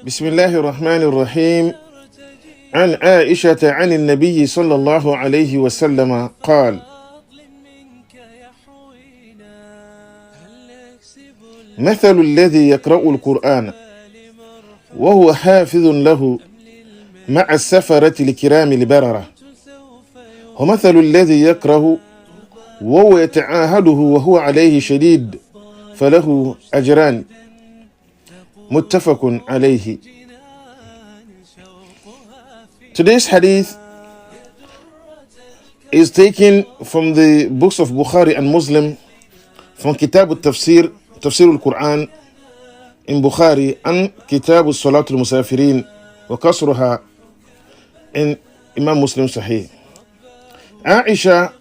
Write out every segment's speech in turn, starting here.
بسم الله الرحمن الرحيم عن عائشة عن النبي صلى الله عليه وسلم قال مثل الذي يقرأ القرآن وهو حافظ له مع السفرة الكرام البررة ومثل الذي يكره وهو يتعاهده وهو عليه شديد فله أجران متفق عليه. Today's hadith is taken from the books of Bukhari and Muslim, from Kitab al-Tafsir, Tafsir al-Quran in Bukhari, and Kitab al-Salat al-Musafirin wa Kasruha in Imam Muslim Sahih. Aisha,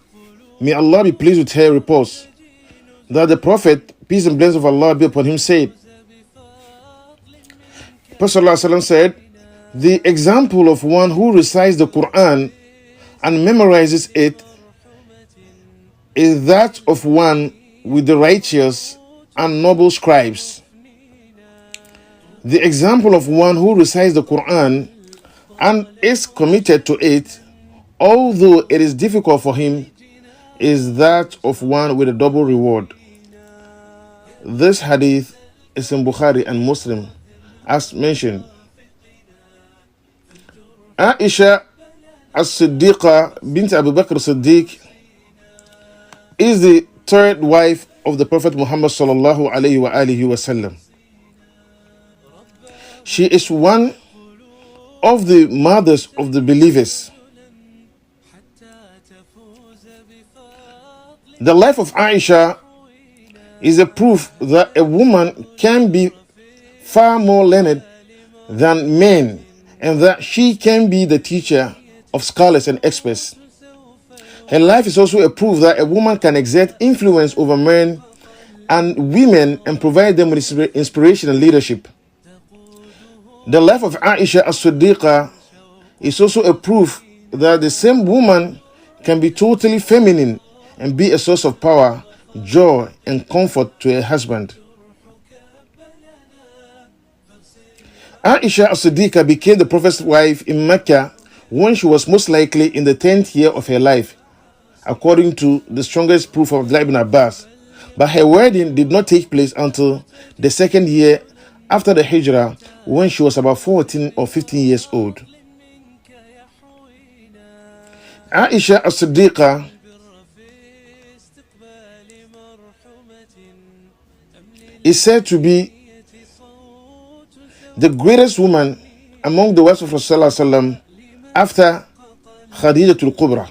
may Allah be pleased with her, reports that the Prophet, peace and blessings of Allah be upon him, said, Prophet ﷺ said, the example of one who recites the Quran and memorizes it is that of one with the righteous and noble scribes. The example of one who recites the Quran and is committed to it, although it is difficult for him, is that of one with a double reward. This hadith is in Bukhari and Muslim, as mentioned. Aisha as-Siddiqa bint Abu Bakr as-Siddiq is the third wife of the Prophet Muhammad sallallahu alayhi wa alihi wasallam. She is one of the mothers of the believers. The life of Aisha is a proof that a woman can be far more learned than men, and that she can be the teacher of scholars and experts. Her life is also a proof that a woman can exert influence over men and women and provide them with inspiration and leadership. The life of Aisha as-Siddiqa is also a proof that the same woman can be totally feminine and be a source of power, joy, and comfort to her husband. Aisha as-Siddiqa became the Prophet's wife in Mecca when she was most likely in the 10th year of her life, according to the strongest proof of Abdullah ibn Abbas. But her wedding did not take place until the second year after the Hijrah, when she was about 14 or 15 years old. Aisha as-Siddiqa is said to be the greatest woman among the wives of Rasulullah after Khadijatul Kubra.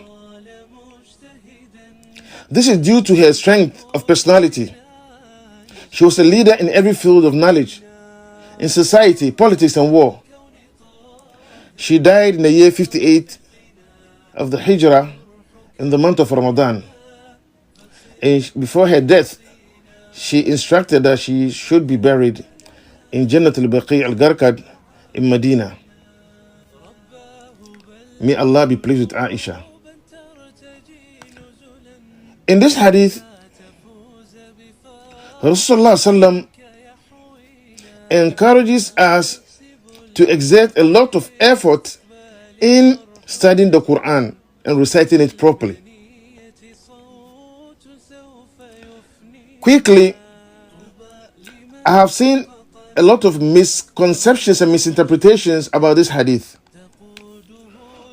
This is due to her strength of personality. She was a leader in every field of knowledge, in society, politics, and war. She died in the year 58 of the Hijrah in the month of Ramadan. And before her death, she instructed that she should be buried in Jannat al-Baqi al-Garqad in Medina. May Allah be pleased with Aisha. In this hadith, Rasulullah sallam encourages us to exert a lot of effort in studying the Quran and reciting it properly. Quickly, I have seen a lot of misconceptions and misinterpretations about this hadith.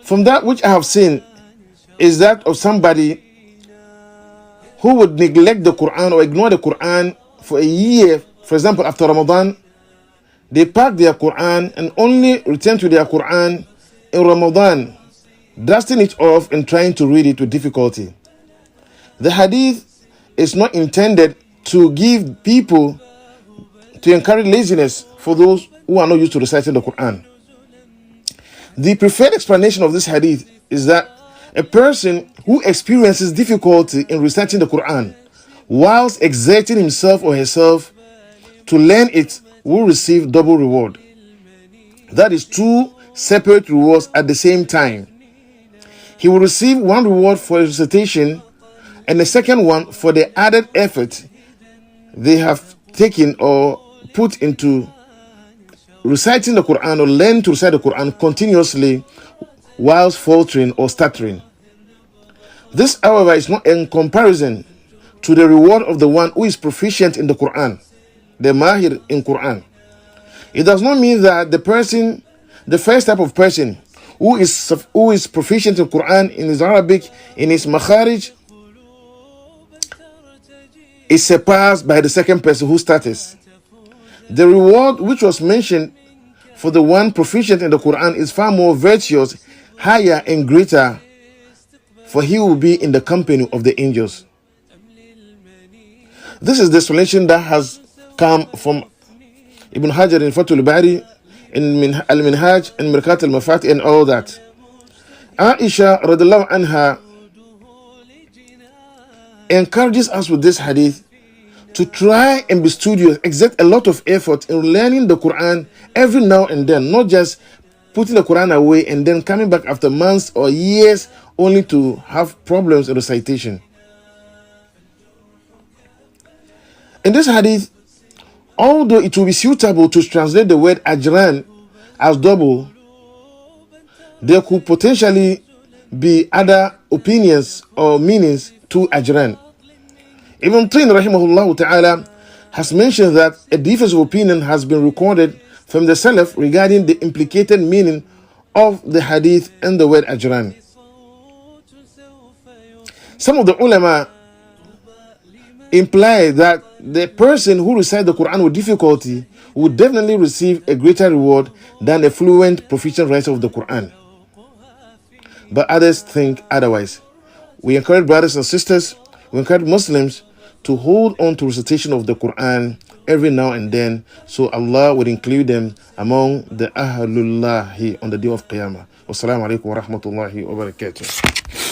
From that which I have seen is that of somebody who would neglect the Quran or ignore the Quran for a year. For example, after Ramadan, they pack their Quran and only return to their Quran in Ramadan, dusting it off and trying to read it with difficulty. The hadith is not intended to give people, to encourage laziness for those who are not used to reciting the Quran. The preferred explanation of this hadith is that a person who experiences difficulty in reciting the Quran whilst exerting himself or herself to learn it will receive double reward. That is two separate rewards at the same time. He will receive one reward for his recitation and the second one for the added effort they have taken or put into reciting the Quran or learn to recite the Quran continuously whilst faltering or stuttering. This, however, is not in comparison to the reward of the one who is proficient in the Quran, the mahir in Quran. It does not mean that the first type of person who is proficient in Quran, in his Arabic, in his makharij, is surpassed by the second person who starts. The reward which was mentioned for the one proficient in the Quran is far more virtuous, higher and greater, for he will be in the company of the angels. This is the explanation that has come from Ibn Hajar in Fathul Bari, in Al-Minhaj, in Mirkat al-Mafati, and all that. Aisha radiallahu anha encourages us with this hadith to try and be studious, exert a lot of effort in learning the Quran every now and then, not just putting the Quran away and then coming back after months or years only to have problems in recitation. In this hadith, although it will be suitable to translate the word ajran as double, there could potentially be other opinions or meanings to ajran. Ibn Tin rahimahullah ta'ala has mentioned that a difference of opinion has been recorded from the Salaf regarding the implicated meaning of the hadith and the word ajran. Some of the ulama imply that the person who recites the Quran with difficulty would definitely receive a greater reward than a fluent, proficient writer of the Quran. But others think otherwise. We encourage brothers and sisters, we encourage Muslims to hold on to recitation of the Quran every now and then, so Allah would include them among the Ahlullahi on the day of Qiyamah. Wassalamu alaikum wa rahmatullahi wa barakatuh.